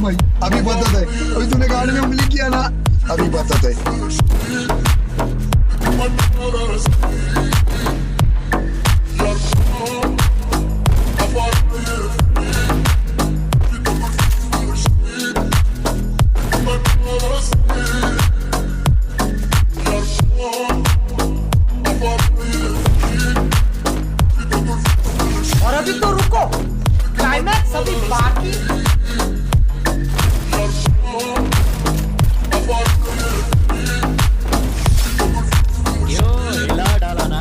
भाई, अभी बताता है। अभी तूने गाड़ी में उंगली किया ना, अभी बताता है। और अभी तो रुको, क्लाइमैक्स अभी बाकी